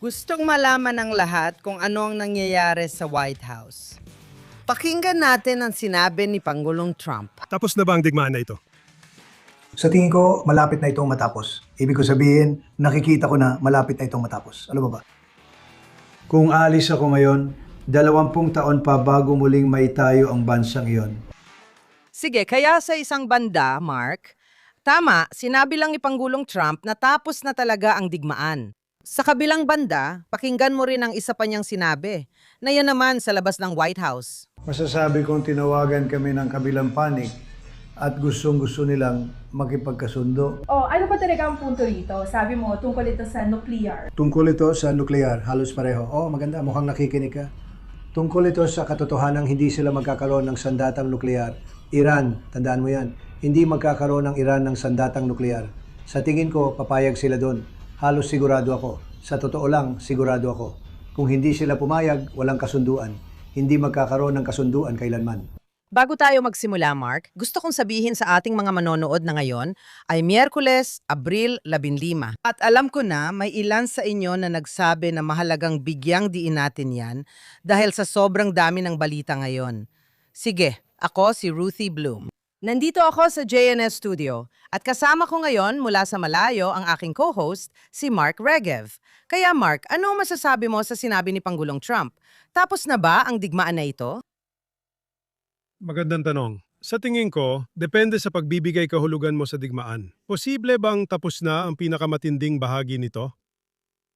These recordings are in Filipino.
Gustong malaman ng lahat kung ano ang nangyayari sa White House. Pakinggan natin ang sinabi ni Pangulong Trump. Tapos na ba ang digmaan na ito? Sa tingin ko, malapit na itong matapos. Ibig ko sabihin, nakikita ko na malapit na itong matapos. Alam mo ba? Kung aalis ako ngayon, 20 taon pa bago muling maitayo ang bansang iyon. Sige, kaya sa isang banda, Mark, tama, sinabi lang ni Pangulong Trump na tapos na talaga ang digmaan. Sa kabilang banda, pakinggan mo rin ang isa pa niyang sinabi, na yan naman sa labas ng White House. Masasabi kong tinawagan kami ng kabilang panig at gustong-gusto nilang makipagkasundo. Oh, ano ba talaga ang punto rito? Sabi mo, tungkol ito sa nuclear. Tungkol ito sa nuklear, halos pareho. Oh, maganda, mukhang nakikinig ka. Tungkol ito sa katotohanang hindi sila magkakaroon ng sandatang nuklear. Iran, tandaan mo yan, hindi magkakaroon ng Iran ng sandatang nuklear. Sa tingin ko, papayag sila doon. Halos sigurado ako. Sa totoo lang, sigurado ako. Kung hindi sila pumayag, walang kasunduan. Hindi magkakaroon ng kasunduan kailanman. Bago tayo magsimula, Mark, gusto kong sabihin sa ating mga manonood na ngayon ay Miyerkules, Abril 15. At alam ko na may ilan sa inyo na nagsabi na mahalagang bigyang diin natin yan dahil sa sobrang dami ng balita ngayon. Sige, ako si Ruthie Bloom. Nandito ako sa JNS Studio at kasama ko ngayon mula sa malayo ang aking co-host, si Mark Regev. Kaya Mark, ano masasabi mo sa sinabi ni Pangulong Trump? Tapos na ba ang digmaan na ito? Magandang tanong. Sa tingin ko, depende sa pagbibigay kahulugan mo sa digmaan. Posible bang tapos na ang pinakamatinding bahagi nito?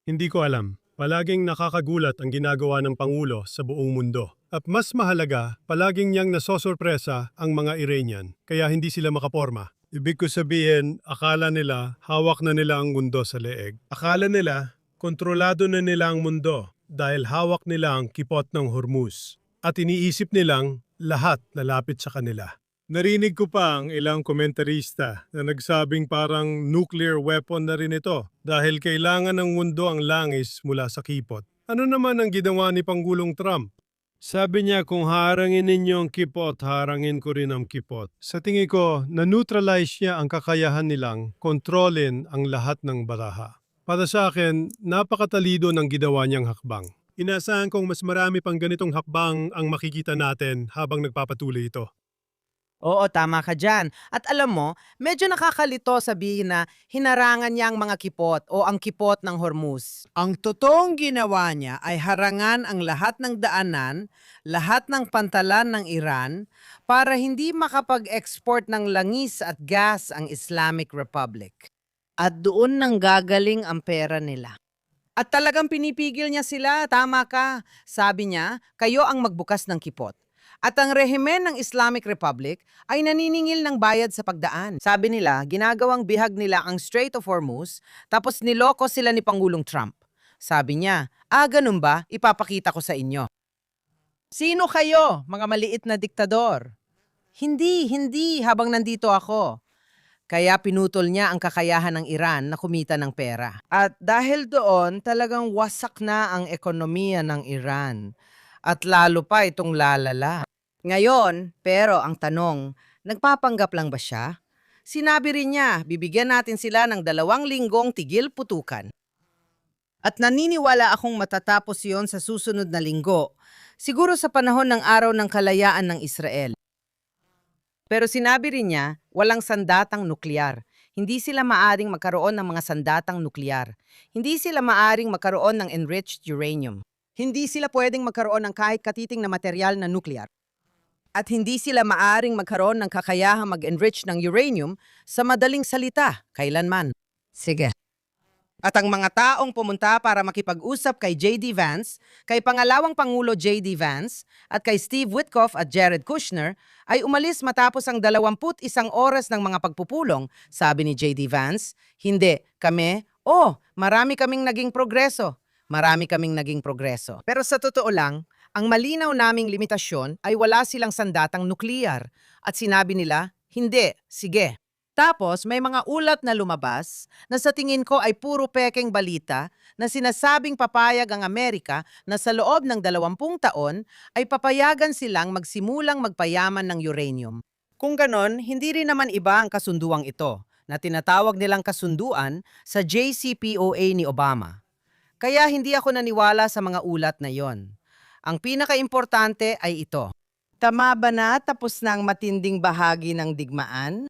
Hindi ko alam. Palaging nakakagulat ang ginagawa ng Pangulo sa buong mundo. At mas mahalaga, palaging niyang nasosorpresa ang mga Iranian, kaya hindi sila makaporma. Ibig ko sabihin, akala nila hawak na nila ang mundo sa leeg. Akala nila, kontrolado na nila ang mundo dahil hawak nila ang kipot ng Hormuz. At iniisip nilang lahat lalapit sa kanila. Narinig ko pa ang ilang komentarista na nagsabing parang nuclear weapon na rin ito dahil kailangan ng mundo ang langis mula sa kipot. Ano naman ang ginawa ni Pangulong Trump? Sabi niya kung harangin ninyo ang kipot, harangin ko rin ang kipot. Sa tingin ko, na-neutralize niya ang kakayahan nilang kontrolin ang lahat ng baraha. Para sa akin, napakatalido ng ginawa niyang hakbang. Inaasahan kong mas marami pang ganitong hakbang ang makikita natin habang nagpapatuloy ito. Oo, tama ka dyan. At alam mo, medyo nakakalito sabihin na hinarangan niya ang mga kipot o ang kipot ng Hormuz. Ang totoong ginawa niya ay harangan ang lahat ng daanan, lahat ng pantalan ng Iran para hindi makapag-export ng langis at gas ang Islamic Republic. At doon nang gagaling ang pera nila. At talagang pinipigil niya sila, tama ka. Sabi niya, kayo ang magbukas ng kipot. At ang rehimen ng Islamic Republic ay naniningil ng bayad sa pagdaan. Sabi nila, ginagawang bihag nila ang Strait of Hormuz, tapos niloko sila ni Pangulong Trump. Sabi niya, ganun ba? Ipapakita ko sa inyo. Sino kayo, mga maliit na diktador? Hindi, habang nandito ako. Kaya pinutol niya ang kakayahan ng Iran na kumita ng pera. At dahil doon, talagang wasak na ang ekonomiya ng Iran. At lalo pa itong lalala. Ngayon, pero ang tanong, nagpapanggap lang ba siya? Sinabi rin niya, bibigyan natin sila ng 2 linggong tigil putukan. At naniniwala akong matatapos yon sa susunod na linggo, siguro sa panahon ng araw ng kalayaan ng Israel. Pero sinabi rin niya, walang sandatang nuklear. Hindi sila maaring magkaroon ng mga sandatang nuklear. Hindi sila maaring magkaroon ng enriched uranium. Hindi sila pwedeng magkaroon ng kahit katiting na material na nuklear. At hindi sila maaring magkaroon ng kakayahang mag-enrich ng uranium sa madaling salita, kailanman. Sige. At ang mga taong pumunta para makipag-usap kay J.D. Vance, kay pangalawang Pangulo J.D. Vance, at kay Steve Witkoff at Jared Kushner, ay umalis matapos ang 21 oras ng mga pagpupulong, sabi ni J.D. Vance. Hindi, kami, marami kaming naging progreso. Marami kaming naging progreso. Pero sa totoo lang, ang malinaw naming limitasyon ay wala silang sandatang nukleyar. At sinabi nila, hindi, sige. Tapos may mga ulat na lumabas na sa tingin ko ay puro pekeng balita na sinasabing papayag ang Amerika na sa loob ng 20 taon ay papayagan silang magsimulang magpayaman ng uranium. Kung ganon, hindi rin naman iba ang kasunduang ito na tinatawag nilang kasunduan sa JCPOA ni Obama. Kaya hindi ako naniwala sa mga ulat na yon. Ang pinakaimportante ay ito. Tama ba na tapos na ang matinding bahagi ng digmaan?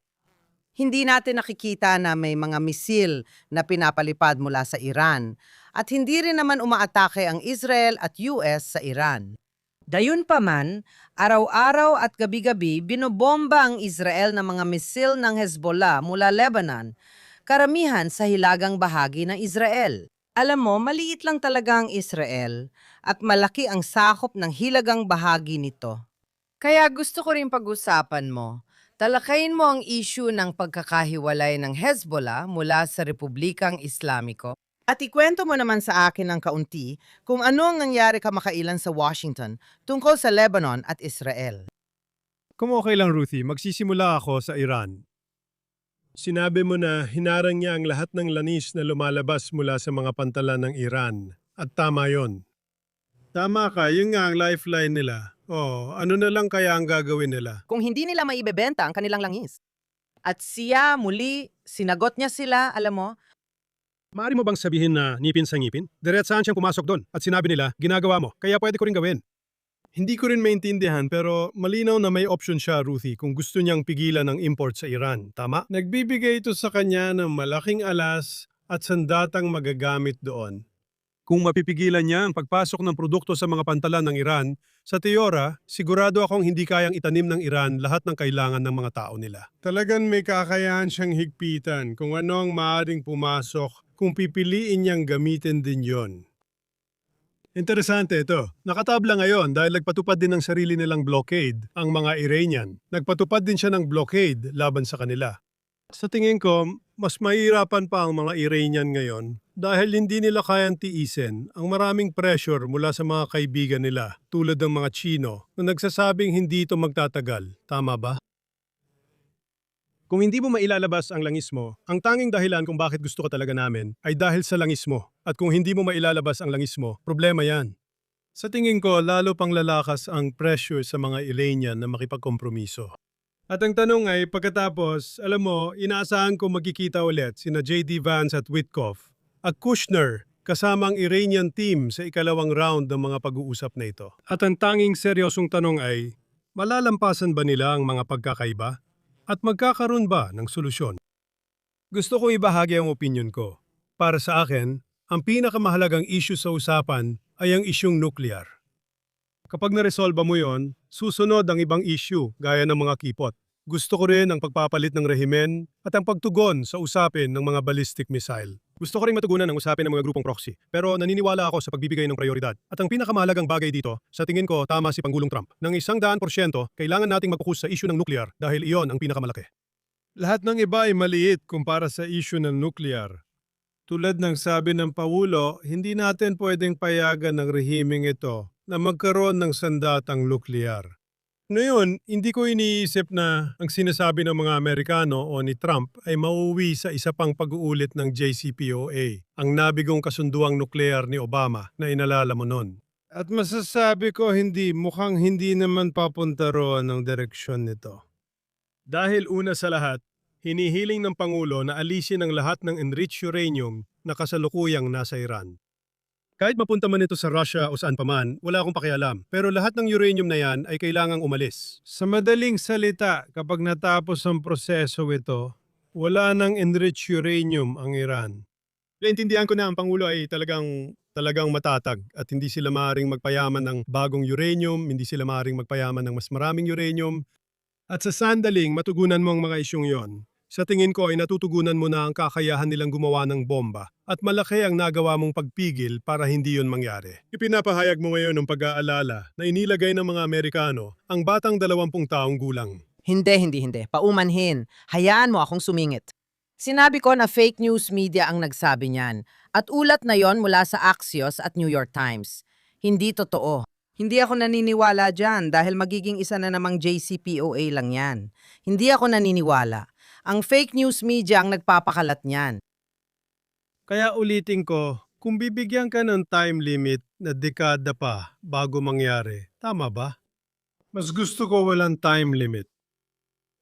Hindi natin nakikita na may mga misil na pinapalipad mula sa Iran at hindi rin naman umaatake ang Israel at US sa Iran. Gayunpaman, araw-araw at gabi-gabi binobomba ang Israel ng mga misil ng Hezbollah mula Lebanon, karamihan sa hilagang bahagi ng Israel. Alam mo, maliit lang talaga ang Israel at malaki ang sakop ng hilagang bahagi nito. Kaya gusto ko rin pag-usapan mo. Talakayin mo ang issue ng pagkakahiwalay ng Hezbollah mula sa Republikang Islamiko. At ikwento mo naman sa akin ng kaunti kung ano ang nangyari kamakailan sa Washington tungkol sa Lebanon at Israel. Kung okay lang, Ruthie, magsisimula ako sa Iran. Sinabi mo na hinarang niya ang lahat ng lanis na lumalabas mula sa mga pantalan ng Iran. At tama yon. Tama ka, yun nga ang lifeline nila. Ano na lang kaya ang gagawin nila? Kung hindi nila maibebenta ang kanilang langis. At siya muli, sinagot niya sila, alam mo, Maaari mo bang sabihin na ngipin sa ngipin? Diretsaan siyang pumasok doon at sinabi nila, ginagawa mo, kaya pwede ko rin gawin. Hindi ko rin maintindihan pero malinaw na may option siya, Ruthie, kung gusto niyang pigilan ang import sa Iran, tama? Nagbibigay ito sa kanya ng malaking alas at sandatang magagamit doon. Kung mapipigilan niya ang pagpasok ng produkto sa mga pantalan ng Iran, sa teora, sigurado akong hindi kayang itanim ng Iran lahat ng kailangan ng mga tao nila. Talagang may kakayahan siyang higpitan kung ano ang maaaring pumasok kung pipiliin niyang gamitin din yon. Interesante ito. Nakatabla ngayon dahil nagpatupad din ng sarili nilang blockade ang mga Iranian. Nagpatupad din siya ng blockade laban sa kanila. Sa tingin ko, mas mahirapan pa ang mga Iranian ngayon dahil hindi nila kayang tiisin ang maraming pressure mula sa mga kaibigan nila tulad ng mga Chino na nagsasabing hindi ito magtatagal. Tama ba? Kung hindi mo mailalabas ang langis mo, ang tanging dahilan kung bakit gusto ka talaga namin ay dahil sa langis mo. At kung hindi mo mailalabas ang langis mo, problema yan. Sa tingin ko, lalo pang lalakas ang pressure sa mga Iranian na makipagkompromiso. At ang tanong ay, pagkatapos, alam mo, inaasahan ko magkikita ulit sina J.D. Vance at Witkoff at Kushner kasama ang Iranian team sa ikalawang round ng mga pag-uusap na ito. At ang tanging seryosong tanong ay, malalampasan ba nila ang mga pagkakaiba? At magkakaroon ba ng solusyon? Gusto kong ibahagi ang opinyon ko. Para sa akin, ang pinakamahalagang issue sa usapan ay ang isyung nuclear. Kapag naresolba mo yon, susunod ang ibang issue gaya ng mga kipot. Gusto ko rin ang pagpapalit ng rehimen at ang pagtugon sa usapin ng mga ballistic missile. Gusto ko rin matugunan ang usapin ng mga grupong proxy, pero naniniwala ako sa pagbibigay ng prioridad. At ang pinakamahalagang bagay dito, sa tingin ko tama si Pangulong Trump. Ng 100%, kailangan nating mag-focus sa issue ng nuclear dahil iyon ang pinakamalaki. Lahat ng iba ay maliit kumpara sa issue ng nuclear. Tulad ng sabi ng Pangulo, hindi natin pwedeng payagan ng rehimeng ito na magkaroon ng sandatang nuclear. Ngayon, hindi ko iniisip na ang sinasabi ng mga Amerikano o ni Trump ay mauwi sa isa pang pag-uulit ng JCPOA, ang nabigong kasunduang nuklear ni Obama na inalala mo nun. At masasabi ko mukhang hindi naman papunta roon ang direksyon nito. Dahil una sa lahat, hinihiling ng Pangulo na alisin ang lahat ng enriched uranium na kasalukuyang nasa Iran. Kahit mapunta man ito sa Russia o saan paman, wala akong pakialam. Pero lahat ng uranium na yan ay kailangang umalis. Sa madaling salita, kapag natapos ang proseso ito, wala nang enriched uranium ang Iran. Naintindihan ko na ang Pangulo ay talagang matatag at hindi sila maaaring magpayaman ng bagong uranium, hindi sila maaaring magpayaman ng mas maraming uranium. At sa sandaling matugunan mo ang mga isyong yon, sa tingin ko ay natutugunan mo na ang kakayahan nilang gumawa ng bomba at malaki ang nagawa mong pagpigil para hindi yun mangyari. Ipinapahayag mo ngayon ng pag-aalala na inilagay ng mga Amerikano ang batang 20 taong gulang. Hindi. Paumanhin. Hayaan mo akong sumingit. Sinabi ko na fake news media ang nagsabi niyan. At ulat na yon mula sa Axios at New York Times. Hindi totoo. Hindi ako naniniwala dyan dahil magiging isa na namang JCPOA lang yan. Hindi ako naniniwala. Ang fake news media ang nagpapakalat niyan. Kaya ulitin ko, kung bibigyan ka ng time limit na dekada pa bago mangyari, tama ba? Mas gusto ko walang time limit.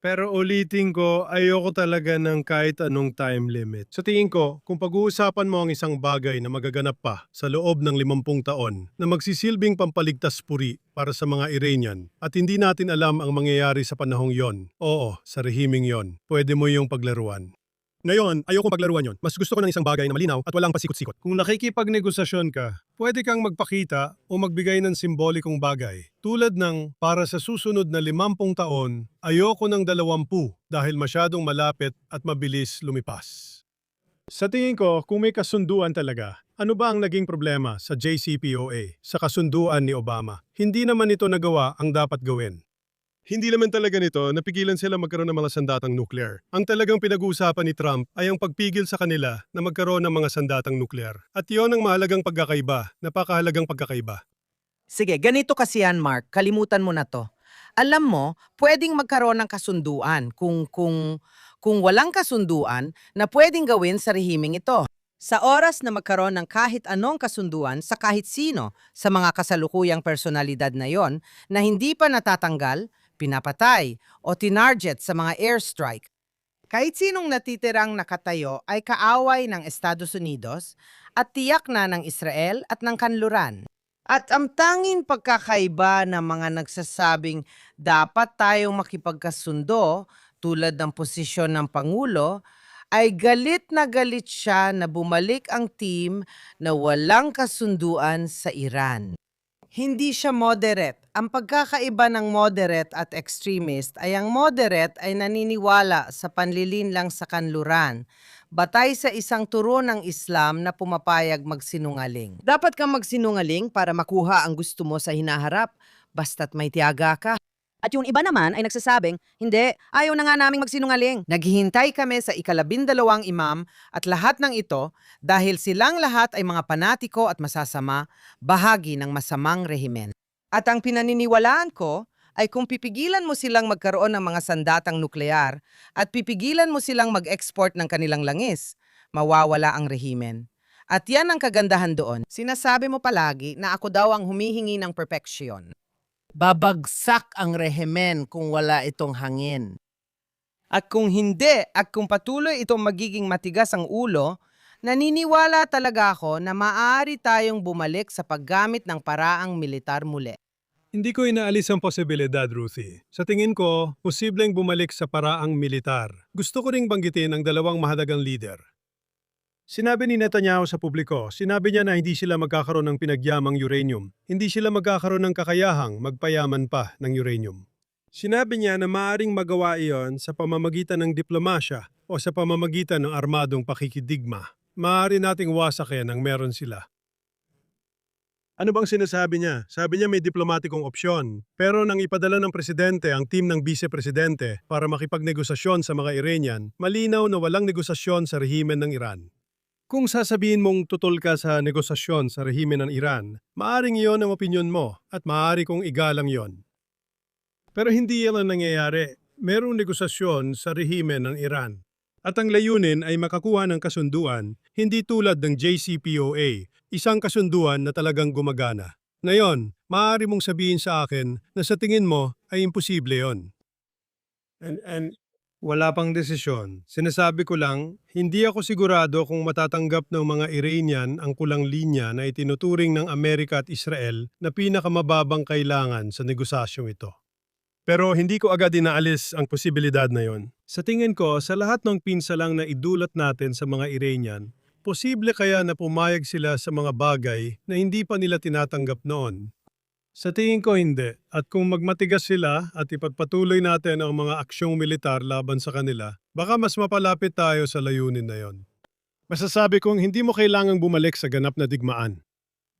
Pero ulitin ko, ayoko talaga ng kahit anong time limit. Sa tingin ko, kung pag-uusapan mo ang isang bagay na magaganap pa sa loob ng 50 taon na magsisilbing pampaligtas puri para sa mga Iranian at hindi natin alam ang mangyayari sa panahong yon, oo, sa rehimeng yon, pwede mo yung paglaruan. Ngayon, ayokong paglaruan yon. Mas gusto ko ng isang bagay na malinaw at walang pasikot-sikot. Kung nakikipagnegosasyon ka, pwede kang magpakita o magbigay ng simbolikong bagay. Tulad ng, para sa susunod na 50 taon, ayoko ng 20 dahil masyadong malapit at mabilis lumipas. Sa tingin ko, kung may kasunduan talaga, ano ba ang naging problema sa JCPOA, sa kasunduan ni Obama? Hindi naman ito nagawa ang dapat gawin. Hindi naman talaga nito napigilan sila magkaroon ng mga sandatang nuclear. Ang talagang pinag-uusapan ni Trump ay ang pagpigil sa kanila na magkaroon ng mga sandatang nuclear. At iyon ang mahalagang pagkakaiba, napakahalagang pagkakaiba. Sige, ganito kasi yan, Mark. Kalimutan mo na to. Alam mo, pwedeng magkaroon ng kasunduan kung walang kasunduan na pwedeng gawin sa rehimeng ito. Sa oras na magkaroon ng kahit anong kasunduan sa kahit sino sa mga kasalukuyang personalidad na yon na hindi pa natatanggal, pinapatay o tinarget sa mga airstrike. Kahit sinong natitirang nakatayo ay kaaway ng Estados Unidos at tiyak na ng Israel at ng kanluran. At ang tanging pagkakaiba ng mga nagsasabing dapat tayong makipagkasundo tulad ng posisyon ng Pangulo ay galit na galit siya na bumalik ang team na walang kasunduan sa Iran. Hindi siya moderate. Ang pagkakaiba ng moderate at extremist ay ang moderate ay naniniwala sa panlilinlang sa kanluran, batay sa isang turo ng Islam na pumapayag magsinungaling. Dapat kang magsinungaling para makuha ang gusto mo sa hinaharap, basta't may tiyaga ka. At yung iba naman ay nagsasabing, hindi, ayaw na nga naming magsinungaling. Naghihintay kami sa ika-12 imam at lahat ng ito dahil silang lahat ay mga panatiko at masasama, bahagi ng masamang rehimen. At ang pinaniniwalaan ko ay kung pipigilan mo silang magkaroon ng mga sandatang nuklear at pipigilan mo silang mag-export ng kanilang langis, mawawala ang rehimen. At yan ang kagandahan doon. Sinasabi mo palagi na ako daw ang humihingi ng perfeksyon. Babagsak ang rehimen kung wala itong hangin. At kung hindi, at kung patuloy itong magiging matigas ang ulo, naniniwala talaga ako na maaari tayong bumalik sa paggamit ng paraang militar muli. Hindi ko inaalis ang posibilidad, Ruthie. Sa tingin ko, posibleng bumalik sa paraang militar. Gusto ko ring banggitin ang dalawang mahalagang leader. Sinabi ni Netanyahu sa publiko, sinabi niya na hindi sila magkakaroon ng pinagyamang uranium. Hindi sila magkakaroon ng kakayahang magpayaman pa ng uranium. Sinabi niya na maaaring magawa iyon sa pamamagitan ng diplomasya o sa pamamagitan ng armadong pakikidigma. Maaari nating wasakin ang meron sila. Ano bang sinasabi niya? Sabi niya may diplomatikong opsyon. Pero nang ipadala ng presidente ang team ng vice-presidente para makipagnegosasyon sa mga Iranian, malinaw na walang negosasyon sa rehimen ng Iran. Kung sasabihin mong tutol ka sa negosasyon sa rehimen ng Iran, maaring iyon ang opinyon mo at maaari kong igalang yon. Pero hindi yan ang nangyayari. Merong negosasyon sa rehimen ng Iran. At ang layunin ay makakuha ng kasunduan, hindi tulad ng JCPOA, isang kasunduan na talagang gumagana. Ngayon, maaari mong sabihin sa akin na sa tingin mo ay imposible yon. And wala pang desisyon. Sinasabi ko lang, hindi ako sigurado kung matatanggap ng mga Iranian ang kulang linya na itinuturing ng Amerika at Israel na pinakamababang kailangan sa negosasyong ito. Pero hindi ko agad inaalis ang posibilidad na yon. Sa tingin ko, sa lahat ng pinsalang na idulat natin sa mga Iranian, posible kaya na pumayag sila sa mga bagay na hindi pa nila tinatanggap noon. Sa tingin ko hindi. At kung magmatigas sila at ipagpatuloy natin ang mga aksyong militar laban sa kanila, baka mas mapalapit tayo sa layunin na yon. Masasabi kong hindi mo kailangang bumalik sa ganap na digmaan.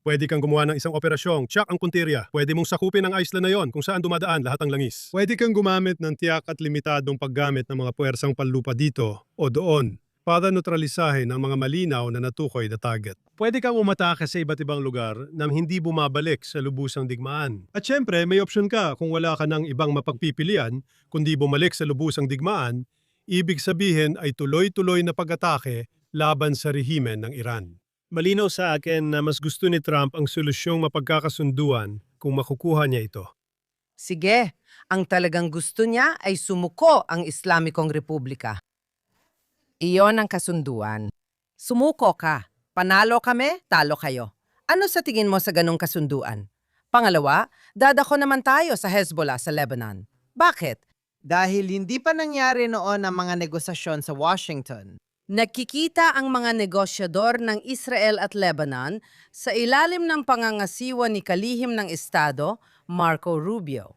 Pwede kang gumawa ng isang operasyong, tiyak ang puntirya. Pwede mong sakupin ang isla na yon kung saan dumadaan lahat ng langis. Pwede kang gumamit ng tiyak at limitadong paggamit ng mga puwersang panlupa dito o doon para neutralisahin ang mga malinaw na natukoy na target. Pwede kang umatake sa iba't ibang lugar na hindi bumabalik sa lubusang digmaan. At syempre, may opsyon ka kung wala ka ng ibang mapagpipilian, kundi bumalik sa lubusang digmaan, ibig sabihin ay tuloy-tuloy na pag-atake laban sa rehimen ng Iran. Malinaw sa akin na mas gusto ni Trump ang solusyong mapagkakasunduan kung makukuha niya ito. Sige, Ang talagang gusto niya ay sumuko ang Islamikong Republika. Iyon ang kasunduan. Sumuko ka. Panalo kami, talo kayo. Ano sa tingin mo sa ganong kasunduan? Pangalawa, dadako naman tayo sa Hezbollah sa Lebanon. Bakit? Dahil hindi pa nangyari noon ang mga negosasyon sa Washington. Nakikita ang mga negosyador ng Israel at Lebanon sa ilalim ng pangangasiwa ni kalihim ng Estado, Marco Rubio.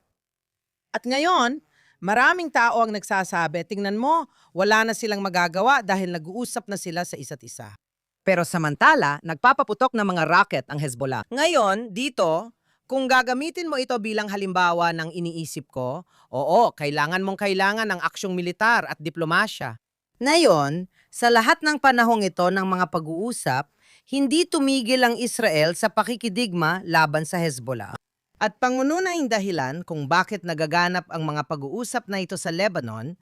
At ngayon, maraming tao ang nagsasabi, tingnan mo, wala na silang magagawa dahil nag-uusap na sila sa isa't isa. Pero samantala, nagpapaputok ng mga rocket ang Hezbollah. Ngayon, dito, kung gagamitin mo ito bilang halimbawa ng iniisip ko, oo, kailangan ng aksyong militar at diplomasya. Ngayon, sa lahat ng panahong ito ng mga pag-uusap, hindi tumigil ang Israel sa pakikidigma laban sa Hezbollah. At pangunahing dahilan kung bakit nagaganap ang mga pag-uusap na ito sa Lebanon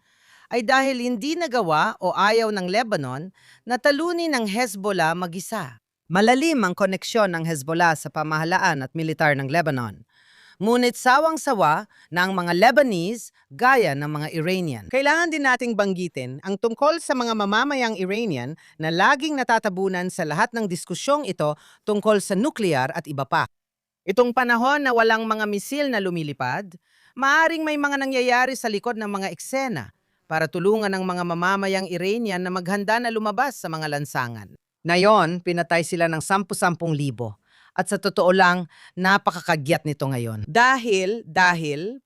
ay dahil hindi nagawa o ayaw ng Lebanon na talunin ng Hezbollah mag-isa. Malalim ang koneksyon ng Hezbollah sa pamahalaan at militar ng Lebanon. Ngunit sawang-sawa na ang mga Lebanese gaya ng mga Iranian. Kailangan din nating banggitin ang tungkol sa mga mamamayang Iranian na laging natatabunan sa lahat ng diskusyong ito tungkol sa nuklear at iba pa. Itong panahon na walang mga misil na lumilipad, maaring may mga nangyayari sa likod ng mga eksena para tulungan ang mga mamamayang Iranian na maghanda na lumabas sa mga lansangan. Ngayon, pinatay sila ng 10,000 at sa totoo lang, napakakagyat nito ngayon. Dahil,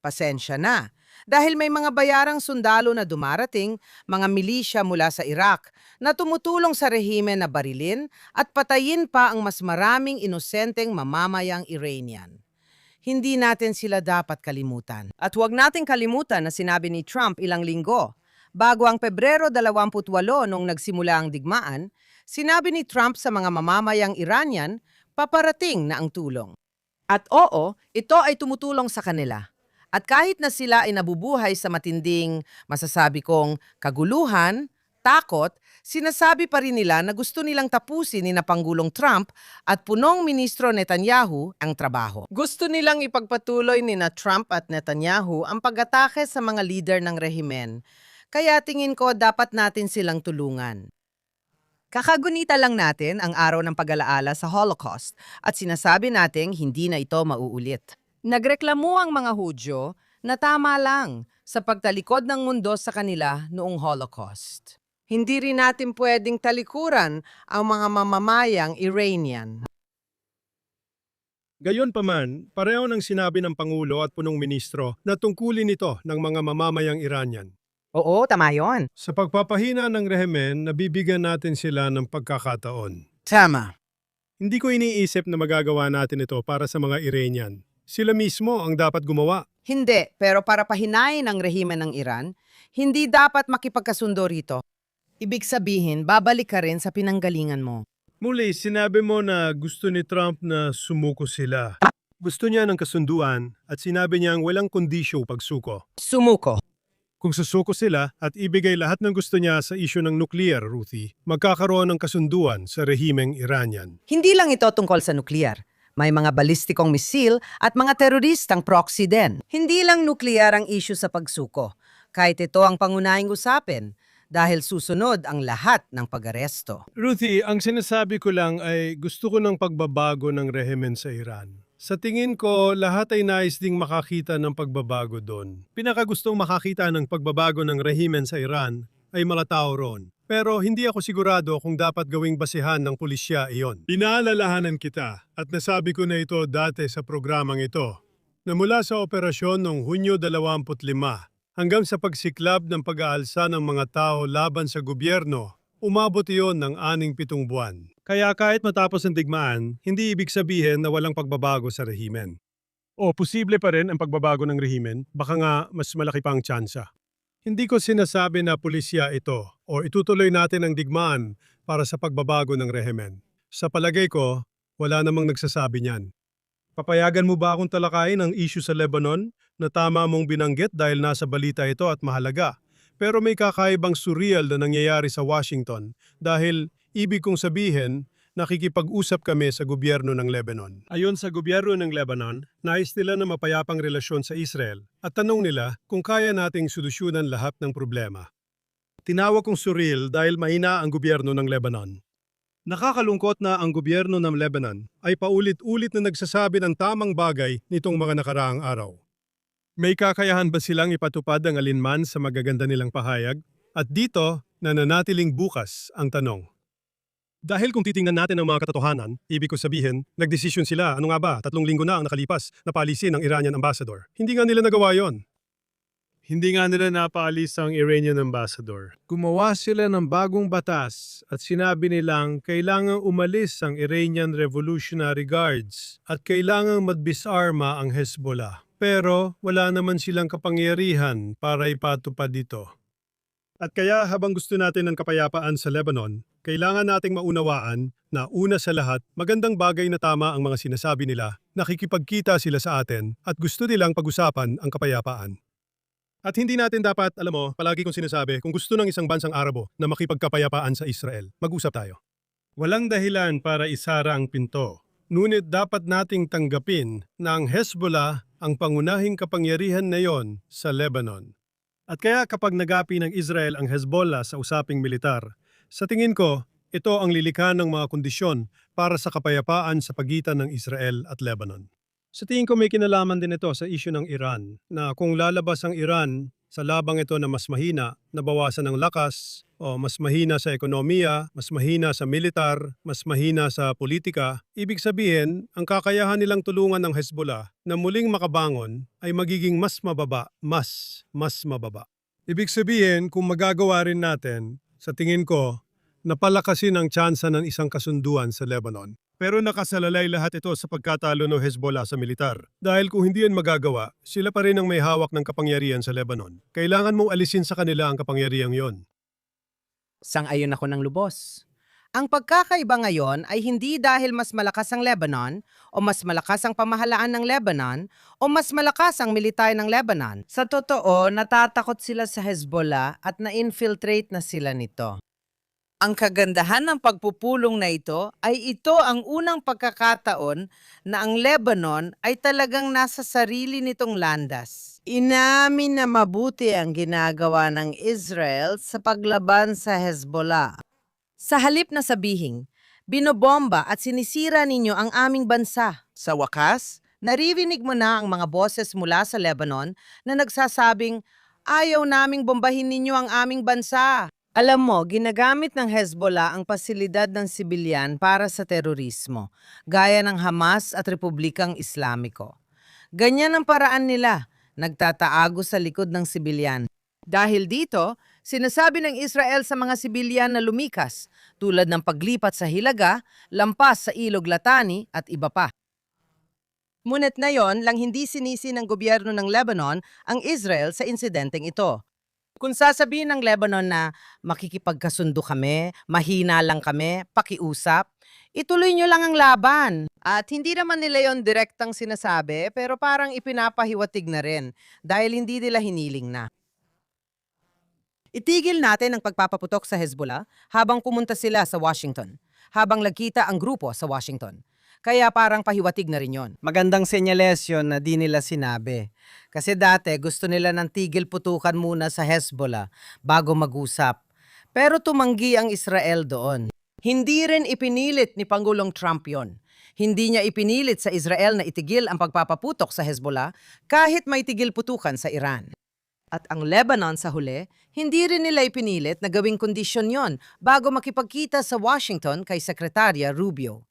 pasensya na. Dahil may mga bayarang sundalo na dumarating, mga milisya mula sa Iraq, na tumutulong sa rehimen na barilin at patayin pa ang mas maraming inosenteng mamamayang Iranian. Hindi natin sila dapat kalimutan. At huwag nating kalimutan na sinabi ni Trump ilang linggo. Bago ang Pebrero 28 nung nagsimula ang digmaan, sinabi ni Trump sa mga mamamayang Iranian, paparating na ang tulong. At oo, ito ay tumutulong sa kanila. At kahit na sila ay nabubuhay sa matinding, masasabi kong, kaguluhan, takot, sinasabi pa rin nila na gusto nilang tapusin ni na Pangulong Trump at punong ministro Netanyahu ang trabaho. Gusto nilang ipagpatuloy ni na Trump at Netanyahu ang pag-atake sa mga leader ng rehimen. Kaya tingin ko dapat natin silang tulungan. Kakagunita lang natin ang araw ng pag-alaala sa Holocaust at sinasabi nating hindi na ito mauulit. Nagreklamo ang mga Hudyo na tama lang sa pagtalikod ng mundo sa kanila noong Holocaust. Hindi rin natin pwedeng talikuran ang mga mamamayang Iranian. Gayunpaman, pareho ng sinabi ng Pangulo at punong ministro na tungkulin ito ng mga mamamayang Iranian. Oo, tama yon. Sa pagpapahina ng rehimen, nabibigyan natin sila ng pagkakataon. Tama. Hindi ko iniisip na magagawa natin ito para sa mga Iranian. Sila mismo ang dapat gumawa. Hindi, pero para pahinain ang rehimen ng Iran, hindi dapat makipagkasundo rito. Ibig sabihin, babalik ka rin sa pinanggalingan mo. Muli, sinabi mo na gusto ni Trump na sumuko sila. Gusto niya ng kasunduan at sinabi niyang walang kondisyo pagsuko. Sumuko. Kung susuko sila at ibigay lahat ng gusto niya sa isyu ng nuklear, Ruthie, magkakaroon ng kasunduan sa rehimeng Iranian. Hindi lang ito tungkol sa nuklear. May mga balistikong misil at mga teroristang proxy din. Hindi lang nuklear ang issue sa pagsuko. Kahit ito ang pangunahing usapin dahil susunod ang lahat ng pag-aresto. Ruthie, ang sinasabi ko lang ay gusto ko ng pagbabago ng rehimen sa Iran. Sa tingin ko, lahat ay nais ding makakita ng pagbabago doon. Pinakagustong makakita ng pagbabago ng rehimen sa Iran ay mga tao roon. Pero hindi ako sigurado kung dapat gawing basihan ng pulisya iyon. Pinaalalahanan kita at nasabi ko na ito dati sa programang ito na mula sa operasyon noong Hunyo 25 hanggang sa pagsiklab ng pag-aalsa ng mga tao laban sa gobyerno, umabot iyon ng 6-7 buwan. Kaya kahit matapos ang digmaan, hindi ibig sabihin na walang pagbabago sa rehimen. O posible pa rin ang pagbabago ng rehimen, baka nga mas malaki pang tsansa. Hindi ko sinasabi na pulisya ito o itutuloy natin ang digmaan para sa pagbabago ng rehimen. Sa palagay ko, wala namang nagsasabi niyan. Papayagan mo ba akong talakayin ang issue sa Lebanon na tama mong binanggit dahil nasa balita ito at mahalaga? Pero may kakaibang surreal na nangyayari sa Washington dahil ibig kong sabihin nakikipag-usap kami sa gobyerno ng Lebanon. Ayon sa gobyerno ng Lebanon, nais nila na mapayapang relasyon sa Israel at tanong nila kung kaya nating solusyonan lahat ng problema. Tinawag kong surreal dahil mahina ang gobyerno ng Lebanon. Nakakalungkot na ang gobyerno ng Lebanon ay paulit-ulit na nagsasabi ng tamang bagay nitong mga nakaraang araw. May kakayahan ba silang ipatupad ang alinman sa magaganda nilang pahayag? At dito, nananatiling bukas ang tanong. Dahil kung titingnan natin ang mga katotohanan, ibig ko sabihin, nagdesisyon sila, 3 linggo na ang nakalipas na paalisin ang Iranian ambassador. Hindi nga nila nagawa yon. Hindi nga nila napaalis ang Iranian ambassador. Gumawa sila ng bagong batas at sinabi nilang kailangang umalis ang Iranian Revolutionary Guards at kailangang magbisarma ang Hezbollah. Pero wala naman silang kapangyarihan para ipatupad ito. At kaya habang gusto natin ng kapayapaan sa Lebanon, kailangan nating maunawaan na una sa lahat, magandang bagay na tama ang mga sinasabi nila, nakikipagkita sila sa atin at gusto nilang pag-usapan ang kapayapaan. At hindi natin dapat, palagi kong sinasabi, kung gusto ng isang bansang Arabo na makipagkapayapaan sa Israel, mag-usap tayo. Walang dahilan para isara ang pinto, ngunit dapat nating tanggapin na ang Hezbollah ang pangunahing kapangyarihan na yon sa Lebanon. At kaya kapag nagapi ng Israel ang Hezbollah sa usaping militar, sa tingin ko, ito ang lilikha ng mga kondisyon para sa kapayapaan sa pagitan ng Israel at Lebanon. Sa tingin ko may kinalaman din ito sa isyu ng Iran, na kung lalabas ang Iran sa labang ito na mas mahina, nabawasan ng lakas, o mas mahina sa ekonomiya, mas mahina sa militar, mas mahina sa politika, ibig sabihin, ang kakayahan nilang tulungan ng Hezbollah na muling makabangon ay magiging mas mababa, mas mababa. Ibig sabihin, kung magagawa rin natin, sa tingin ko, napalakasin ang tsansa ng isang kasunduan sa Lebanon. Pero nakasalalay lahat ito sa pagkatalo ng Hezbollah sa militar. Dahil kung hindi yan magagawa, sila pa rin ang may hawak ng kapangyarihan sa Lebanon. Kailangan mong alisin sa kanila ang kapangyarihang yon. Sang-ayon ako ng lubos. Ang pagkakaiba ngayon ay hindi dahil mas malakas ang Lebanon o mas malakas ang pamahalaan ng Lebanon o mas malakas ang militar ng Lebanon. Sa totoo, natatakot sila sa Hezbollah at na-infiltrate na sila nito. Ang kagandahan ng pagpupulong na ito ay ito ang unang pagkakataon na ang Lebanon ay talagang nasa sarili nitong landas. Inamin na mabuti ang ginagawa ng Israel sa paglaban sa Hezbollah. Sa halip na sabihin, binobomba at sinisira ninyo ang aming bansa. Sa wakas, naririnig mo na ang mga boses mula sa Lebanon na nagsasabing, ayaw naming bombahin ninyo ang aming bansa. Alam mo, ginagamit ng Hezbollah ang pasilidad ng sibilyan para sa terorismo, gaya ng Hamas at Republikang Islamiko. Ganyan ang paraan nila, nagtataago sa likod ng sibilyan. Dahil dito, sinasabi ng Israel sa mga sibilyan na lumikas, tulad ng paglipat sa Hilaga, lampas sa Ilog Latani at iba pa. Ngunit ngayon lang hindi sinisi ng gobyerno ng Lebanon ang Israel sa insidenteng ito. Kung sasabihin ng Lebanon na makikipagkasundo kami, mahina lang kami, pakiusap, ituloy nyo lang ang laban. At hindi naman nila yon direktang sinasabi, pero parang ipinapahiwatig na rin dahil hindi nila hiniling na. Itigil natin ang pagpapaputok sa Hezbollah habang pumunta sila sa Washington, habang nagkita ang grupo sa Washington. Kaya parang pahiwatig na rin yon. Magandang senyales yun na di nila sinabi. Kasi dati gusto nila ng tigil putukan muna sa Hezbollah bago mag-usap. Pero tumanggi ang Israel doon. Hindi rin ipinilit ni Pangulong Trump yon. Hindi niya ipinilit sa Israel na itigil ang pagpapaputok sa Hezbollah kahit may tigil putukan sa Iran. At ang Lebanon sa huli, hindi rin nila ipinilit na gawing kondisyon yon bago makipagkita sa Washington kay Sekretarya Rubio.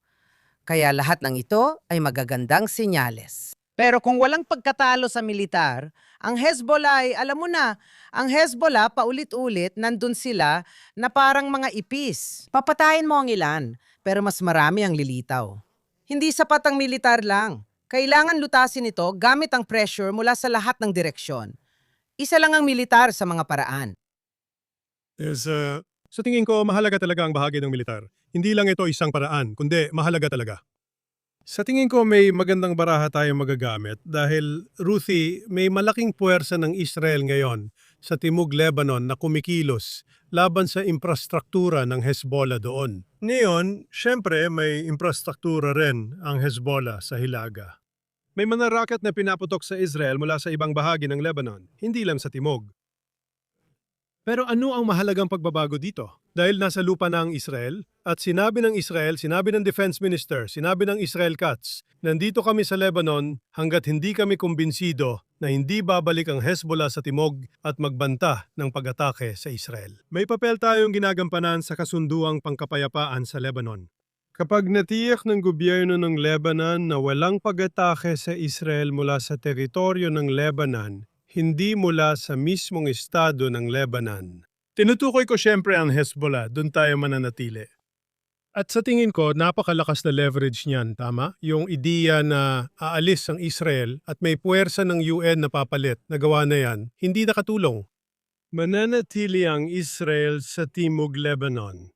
Kaya lahat ng ito ay magagandang senyales. Pero kung walang pagkatalo sa militar, ang Hezbollah ay, alam mo na, ang Hezbollah paulit-ulit nandun sila na parang mga ipis. Papatayin mo ang ilan, pero mas marami ang lilitaw. Hindi sapat ang militar lang. Kailangan lutasin ito gamit ang pressure mula sa lahat ng direksyon. Isa lang ang militar sa mga paraan. Sa tingin ko, mahalaga talaga ang bahagi ng militar. Hindi lang ito isang paraan, kundi mahalaga talaga. Sa tingin ko may magandang baraha tayong magagamit dahil, Ruthie, may malaking puwersa ng Israel ngayon sa timog Lebanon na kumikilos laban sa infrastruktura ng Hezbollah doon. Ngayon, syempre may infrastruktura rin ang Hezbollah sa Hilaga. May mga rocket na pinaputok sa Israel mula sa ibang bahagi ng Lebanon, hindi lang sa timog. Pero ano ang mahalagang pagbabago dito? Dahil nasa lupa na ang Israel, at sinabi ng Israel, sinabi ng Defense Minister, sinabi ng Israel Katz, nandito kami sa Lebanon hanggat hindi kami kumbinsido na hindi babalik ang Hezbollah sa timog at magbanta ng pag-atake sa Israel. May papel tayong ginagampanan sa kasunduang pangkapayapaan sa Lebanon. Kapag natiyak ng gobyerno ng Lebanon na walang pag-atake sa Israel mula sa teritoryo ng Lebanon, hindi mula sa mismong estado ng Lebanon. Tinutukoy ko siyempre ang Hezbollah, doon tayo mananatili. At sa tingin ko, napakalakas na leverage niyan, tama? Yung ideya na aalis ang Israel at may puwersa ng UN na papalit, nagawa na yan, hindi nakatulong. Mananatili ang Israel sa Timog Lebanon.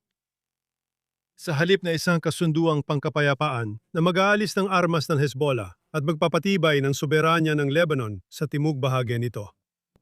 Sa halip na isang kasunduang pangkapayapaan na mag-aalis ng armas ng Hezbollah at magpapatibay ng soberanya ng Lebanon sa timog bahagi nito.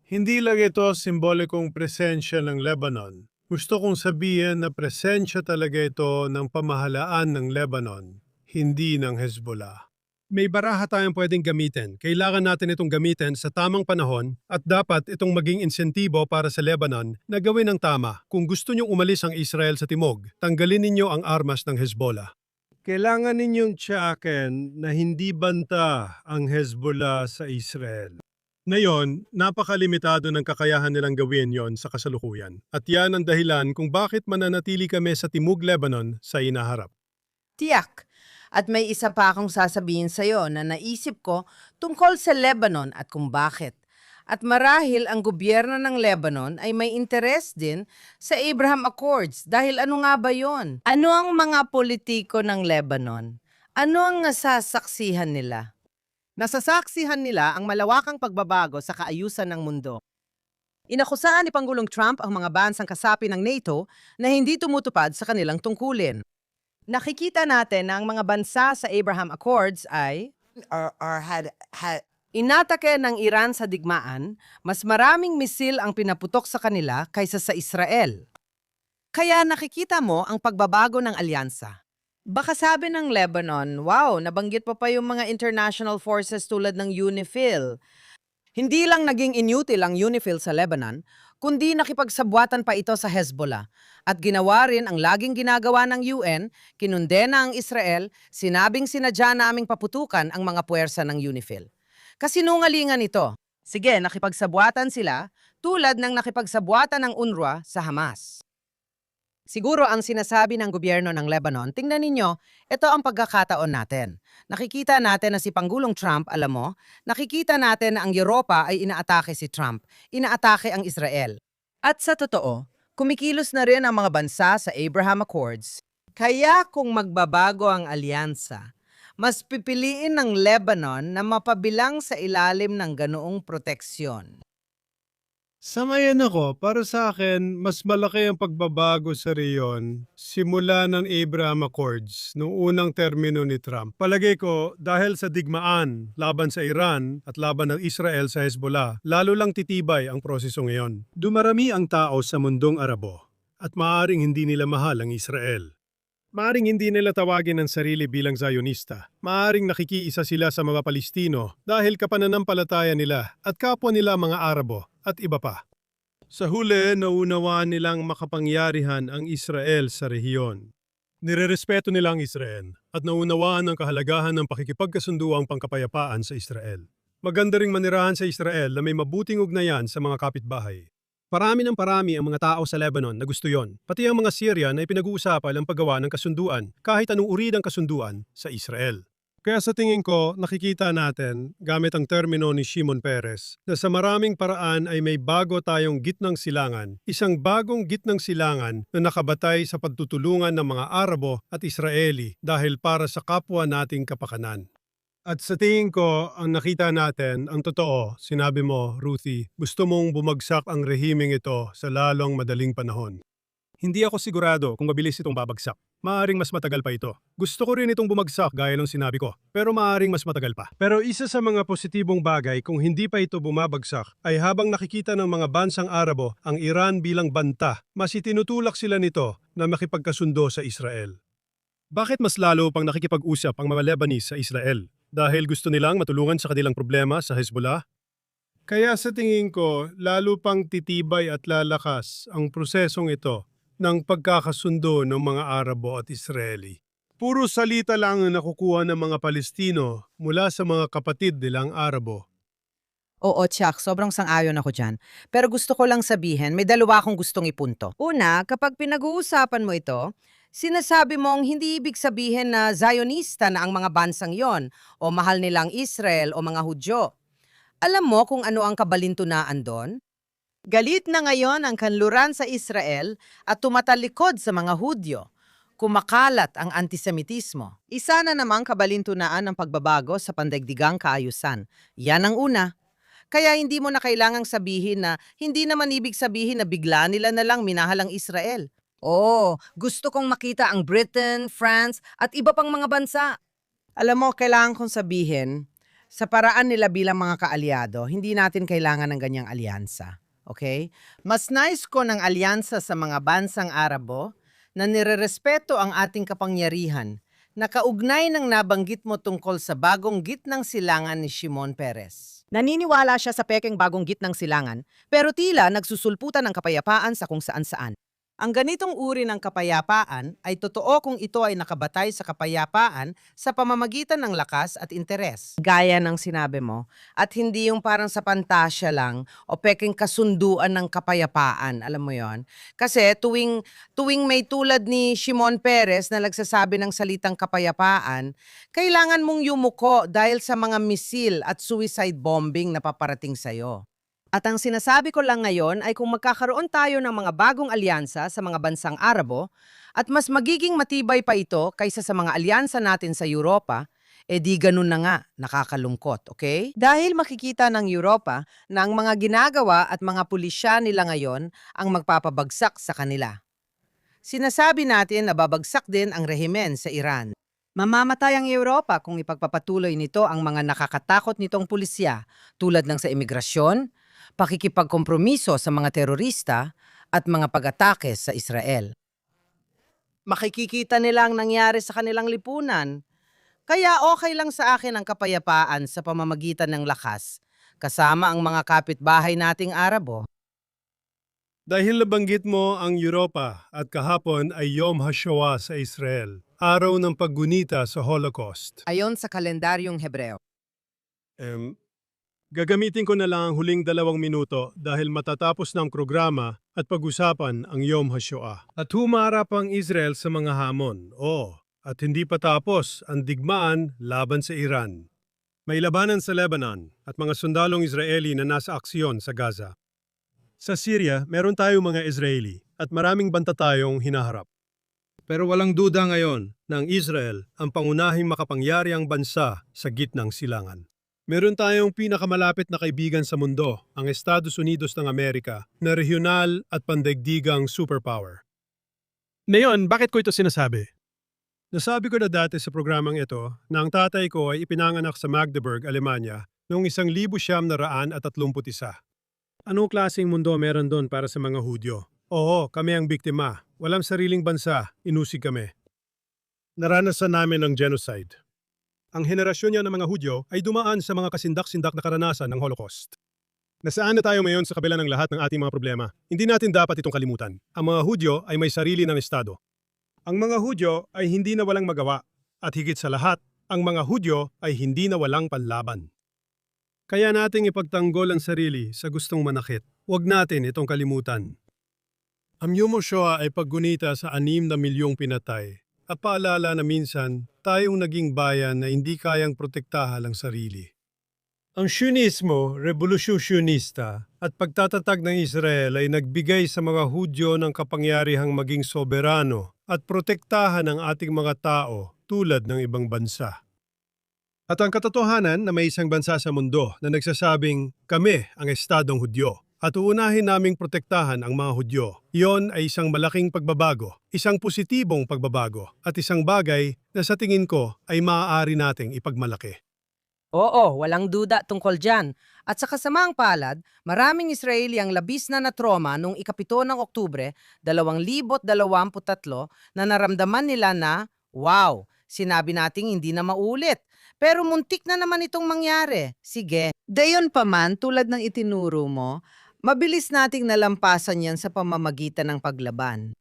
Hindi lang ito simbolikong presensya ng Lebanon. Gusto kong sabihin na presensya talaga ito ng pamahalaan ng Lebanon, hindi ng Hezbollah. May baraha tayong pwedeng gamitin. Kailangan natin itong gamitin sa tamang panahon at dapat itong maging insentibo para sa Lebanon na gawin ang tama. Kung gusto niyong umalis ang Israel sa timog, tanggalin ninyo ang armas ng Hezbollah. Kailangan ninyong tiyakin na hindi banta ang Hezbollah sa Israel. Ngayon, napakalimitado ng kakayahan nilang gawin yon sa kasalukuyan. At yan ang dahilan kung bakit mananatili kami sa Timog Lebanon sa inaharap. Tiyak. At may isa pa akong sasabihin sa'yo na naisip ko tungkol sa Lebanon at kung bakit. At marahil ang gobyerno ng Lebanon ay may interes din sa Abraham Accords dahil ano nga ba yon? Ano ang mga politiko ng Lebanon? Ano ang nasasaksihan nila? Nasasaksihan nila ang malawakang pagbabago sa kaayusan ng mundo. Inakusahan ni Pangulong Trump ang mga bansang kasapi ng NATO na hindi tumutupad sa kanilang tungkulin. Nakikita natin na ang mga bansa sa Abraham Accords ay inatake ng Iran sa digmaan, mas maraming misil ang pinaputok sa kanila kaysa sa Israel. Kaya nakikita mo ang pagbabago ng alyansa. Baka sabi ng Lebanon, wow, nabanggit pa yung mga international forces tulad ng UNIFIL. Hindi lang naging inutil ang UNIFIL sa Lebanon, kundi nakipagsabwatan pa ito sa Hezbollah. At ginawa rin ang laging ginagawa ng UN, kinundena ang Israel, sinabing sinadya naming paputukan ang mga puwersa ng UNIFIL. Kasinungalingan ito. Sige, nakipagsabwatan sila tulad ng nakipagsabwatan ng UNRWA sa Hamas. Siguro ang sinasabi ng gobyerno ng Lebanon, tingnan ninyo, ito ang pagkakataon natin. Nakikita natin na si Pangulong Trump, alam mo, nakikita natin na ang Europa ay inaatake si Trump, inaatake ang Israel. At sa totoo, kumikilos na rin ang mga bansa sa Abraham Accords. Kaya kung magbabago ang alyansa, mas pipiliin ng Lebanon na mapabilang sa ilalim ng ganoong proteksyon. Samayan ako, para sa akin, mas malaki ang pagbabago sa reyon simula ng Abraham Accords noong unang termino ni Trump. Palagay ko, dahil sa digmaan laban sa Iran at laban ng Israel sa Hezbollah, lalo lang titibay ang proseso ngayon. Dumarami ang tao sa mundong Arabo at maaaring hindi nila mahal ang Israel. Maaring hindi nila tawagin ang sarili bilang Zionista. Maaring nakikiisa sila sa mga Palestino dahil kapananampalataya nila at kapwa nila mga Arabo at iba pa. Sa huli, naunawaan nilang makapangyarihan ang Israel sa rehiyon. Nirerespeto nila ang Israel at naunawaan ang kahalagahan ng pakikipagkasunduang pangkapayapaan sa Israel. Maganda ring manirahan sa Israel na may mabuting ugnayan sa mga kapitbahay. Parami ng parami ang mga tao sa Lebanon na gusto yon, pati ang mga Syrian na ipinag-uusapan ang paggawa ng kasunduan kahit anong uri ng kasunduan sa Israel. Kaya sa tingin ko, nakikita natin, gamit ang termino ni Shimon Peres, na sa maraming paraan ay may bago tayong gitnang silangan, isang bagong gitnang silangan na nakabatay sa pagtutulungan ng mga Arabo at Israeli dahil para sa kapwa nating kapakanan. At sa tingin ko, ang nakita natin, ang totoo, sinabi mo, Ruthie, gusto mong bumagsak ang rehimeng ito sa lalong madaling panahon. Hindi ako sigurado kung mabilis itong babagsak. Maaring mas matagal pa ito. Gusto ko rin itong bumagsak gaya ng sinabi ko, pero maaring mas matagal pa. Pero isa sa mga positibong bagay kung hindi pa ito bumabagsak ay habang nakikita ng mga bansang Arabo ang Iran bilang banta, mas itinutulak sila nito na makipagkasundo sa Israel. Bakit mas lalo pang nakikipag-usap ang mga Lebanese sa Israel? Dahil gusto nilang matulungan sa kanilang problema sa Hezbollah? Kaya sa tingin ko, lalo pang titibay at lalakas ang prosesong ito ng pagkakasundo ng mga Arabo at Israeli. Puro salita lang ang nakukuha ng mga Palestino mula sa mga kapatid nilang Arabo. Oo, Chuck, sobrang sang-ayon ako dyan. Pero gusto ko lang sabihin, may dalawa akong gustong ipunto. Una, kapag pinag-uusapan mo ito, sinasabi mong hindi ibig sabihin na Zionista na ang mga bansang yon o mahal nilang Israel o mga Hudyo. Alam mo kung ano ang kabalintunaan doon? Galit na ngayon ang kanluran sa Israel at tumatalikod sa mga Hudyo. Kumakalat ang antisemitismo. Isa na namang kabalintunaan ng pagbabago sa pandaigdigang kaayusan. Yan ang una. Kaya hindi mo na kailangang sabihin na hindi naman ibig sabihin na bigla nila na lang minahal ang Israel. Oo, gusto kong makita ang Britain, France at iba pang mga bansa. Alam mo, kailangan kong sabihin, sa paraan nila bilang mga kaalyado, hindi natin kailangan ng ganyang alyansa. Okay? Mas nice ko ng alyansa sa mga bansang Arabo na nirerespeto ang ating kapangyarihan na kaugnay ng nabanggit mo tungkol sa bagong gitnang silangan ni Shimon Peres. Naniniwala siya sa pekeng bagong gitnang silangan, pero tila nagsusulputan ng kapayapaan sa kung saan-saan. Ang ganitong uri ng kapayapaan ay totoo kung ito ay nakabatay sa kapayapaan sa pamamagitan ng lakas at interes. Gaya ng sinabi mo, at hindi yung parang sa pantasya lang o peking kasunduan ng kapayapaan, alam mo yon. Kasi tuwing may tulad ni Shimon Peres na nagsasabi ng salitang kapayapaan, kailangan mong yumuko dahil sa mga misil at suicide bombing na paparating sa'yo. At ang sinasabi ko lang ngayon ay kung magkakaroon tayo ng mga bagong alyansa sa mga bansang Arabo at mas magiging matibay pa ito kaysa sa mga alyansa natin sa Europa, di ganun na nga, nakakalungkot, okay? Dahil makikita ng Europa na ang mga ginagawa at mga pulisya nila ngayon ang magpapabagsak sa kanila. Sinasabi natin na babagsak din ang rehimen sa Iran. Mamamatay ang Europa kung ipagpapatuloy nito ang mga nakakatakot nitong pulisya tulad ng sa imigrasyon, pakikipagkompromiso sa mga terorista at mga pag-atake sa Israel. Makikikita nila ang nangyari sa kanilang lipunan. Kaya okay lang sa akin ang kapayapaan sa pamamagitan ng lakas, kasama ang mga kapitbahay nating Arabo. Dahil nabanggit mo ang Europa at kahapon ay Yom HaShoah sa Israel, araw ng paggunita sa Holocaust. Ayon sa kalendaryong Hebreo. Gagamitin ko na lang ang huling 2 minuto dahil matatapos ng programa at pag-usapan ang Yom HaShoah. At humarap ang Israel sa mga hamon. At hindi pa tapos ang digmaan laban sa Iran. May labanan sa Lebanon at mga sundalong Israeli na nasa aksyon sa Gaza. Sa Syria, meron tayong mga Israeli at maraming banta tayong hinaharap. Pero walang duda ngayon na ang Israel ang pangunahing makapangyariang bansa sa gitnang silangan. Meron tayong pinakamalapit na kaibigan sa mundo, ang Estados Unidos ng Amerika, na regional at pandaigdigang superpower. Ngayon, bakit ko ito sinasabi? Nasabi ko na dati sa programang ito na ang tatay ko ay ipinanganak sa Magdeburg, Alemanya noong 1931. Anong klaseng mundo meron doon para sa mga Hudyo? Oo, kami ang biktima. Walang sariling bansa, inusig kami. Naranasan namin ang genocide. Ang henerasyon niya ng mga Hudyo ay dumaan sa mga kasindak-sindak na karanasan ng Holocaust. Nasaan na tayo ngayon sa kabila ng lahat ng ating mga problema? Hindi natin dapat itong kalimutan. Ang mga Hudyo ay may sarili ng estado. Ang mga Hudyo ay hindi na walang magawa. At higit sa lahat, ang mga Hudyo ay hindi na walang panlaban. Kaya nating ipagtanggol ang sarili sa gustong manakit. Huwag natin itong kalimutan. Ang Yom HaShoah ay paggunita sa 6 na milyong pinatay. At paalala na minsan, tayong naging bayan na hindi kayang protektahan ang sarili. Ang Sionismo, Revolusyon Sionista, at pagtatatag ng Israel ay nagbigay sa mga Hudyo ng kapangyarihang maging soberano at protektahan ang ating mga tao tulad ng ibang bansa. At ang katotohanan na may isang bansa sa mundo na nagsasabing, kami ang Estadong Hudyo. at uunahin naming protektahan ang mga Hudyo. Iyon ay isang malaking pagbabago, isang positibong pagbabago, at isang bagay na sa tingin ko ay maaari nating ipagmalaki. Oo, walang duda tungkol dyan. At sa kasamaang palad, maraming Israeli ang labis na natroma noong 7 ng Oktubre 2023 na naramdaman nila na, wow, sinabi nating hindi na maulit. Pero muntik na naman itong mangyari. Sige. Dayon pa man, tulad ng itinuro mo, mabilis nating nalampasan yan sa pamamagitan ng paglaban.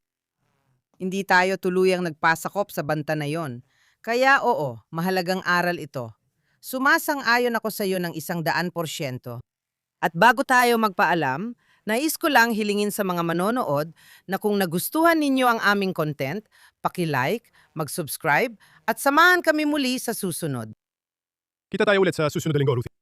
Hindi tayo tuluyang nagpasakop sa banta na yon. Kaya oo, mahalagang aral ito. Sumasang-ayon ako sa iyo ng 100%. At bago tayo magpaalam, nais ko lang hilingin sa mga manonood na kung nagustuhan ninyo ang aming content, paki-like, mag-subscribe, at samahan kami muli sa susunod. Kita tayo ulit sa susunod na linggo, Ruthie.